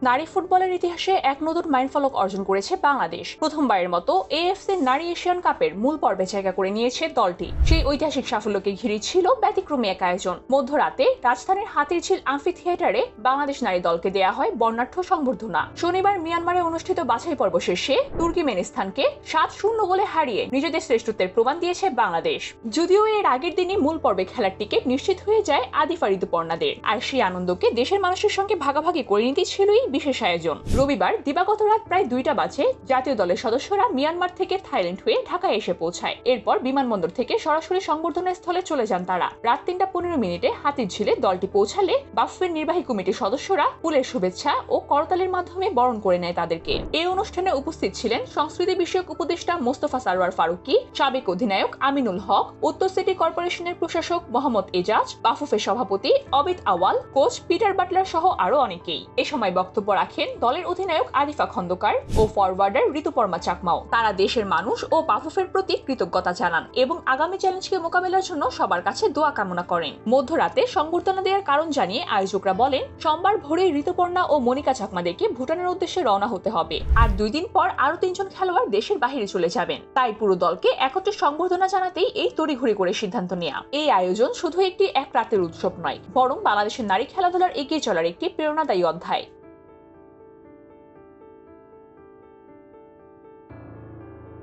নারী ফুটবলের ইতিহাসে এক নতুন মাইলফলক অর্জন করেছে বাংলাদেশ। প্রথমবারের মতো এএফসি নারী এশিয়ান কাপের মূল পর্বে জায়গা করে নিয়েছে দলটি। সেই ঐতিহাসিক সাফল্যকে ঘিরে ছিল ব্যতিক্রমী এক আয়োজন। মধ্যরাতে রাজধানীর হাতিরঝিল আম্ফি থিয়েটারে বাংলাদেশ নারী দলকে দেয়া হয় বর্ণাঢ্য সংবর্ধনা। শনিবার মিয়ানমারে অনুষ্ঠিত বাছাই পর্ব শেষে তুর্কমেনিস্তানকে 7-0 গোলে হারিয়ে নিজেদের শ্রেষ্ঠত্বের প্রমাণ দিয়েছে বাংলাদেশ। যদিও এর আগের দিনই মূল পর্বে খেলার টিকিট নিশ্চিত হয়ে যায় আদিফা ঋতুপর্ণাদের, আর সেই আনন্দকে দেশের মানুষের সঙ্গে ভাগাভাগি করে নিতে ছিলই বিশেষ আয়োজন। রবিবার দিবাগত রাত প্রায় 2টা বাজে জাতীয় দলের সদস্যরা মিয়ানমার থেকে থাইল্যান্ড হয়ে ঢাকায় এসে পৌঁছায়। এরপর বিমানবন্দর থেকে সরাসরি সংবর্ধনা স্থলে চলে যান তারা। রাত 3:15 হাতিরঝিলে দলটি পৌঁছালে বাফুফের নির্বাহী কমিটির সদস্যরা ফুলের শুভেচ্ছা ও করতালির মাধ্যমে বরণ করে নেয় তাদেরকে। এই অনুষ্ঠানে উপস্থিত ছিলেন সংস্কৃতি বিষয়ক উপদেষ্টা মোস্তফা সারোয়ার ফারুকী, সাবেক অধিনায়ক আমিনুল হক, উত্তর সিটি কর্পোরেশনের প্রশাসক মোহাম্মদ এজাজ, বাফুফের সভাপতি অবিদ আওয়াল, কোচ পিটার বাটলার সহ আরো অনেকেই। এ সময় বক্তব্য রাখেন দলের অধিনায়ক আরিফা খন্দকার ও ফরওয়ার্ডার ঋতুপর্ণা চাকমাও। তারা দেশের মানুষ ও বাফুফের প্রতি কৃতজ্ঞতা জানান এবং আগামী চ্যালেঞ্জকে মোকাবেলার জন্য সবার কাছে দোয়া কামনা করেন। মধ্যরাতে সংবর্ধনা দেওয়ার কারণ জানিয়ে আয়োজকরা বলেন, সোমবার ভোরে ঋতুপর্ণা ও মনিকা চাকমাদেরকে ভুটানের উদ্দেশ্যে রওনা হতে হবে, আর 2 দিন পর আরো 3 জন খেলোয়াড় দেশের বাইরে চলে যাবেন। তাই পুরো দলকে একত্রে সংবর্ধনা জানাতেই এই তড়িঘড়ি করে সিদ্ধান্ত নেওয়া। এই আয়োজন শুধু একটি এক রাতের উৎসব নয়, বরং বাংলাদেশের নারী খেলাধুলার এগিয়ে চলার একটি প্রেরণাদায়ী অধ্যায়।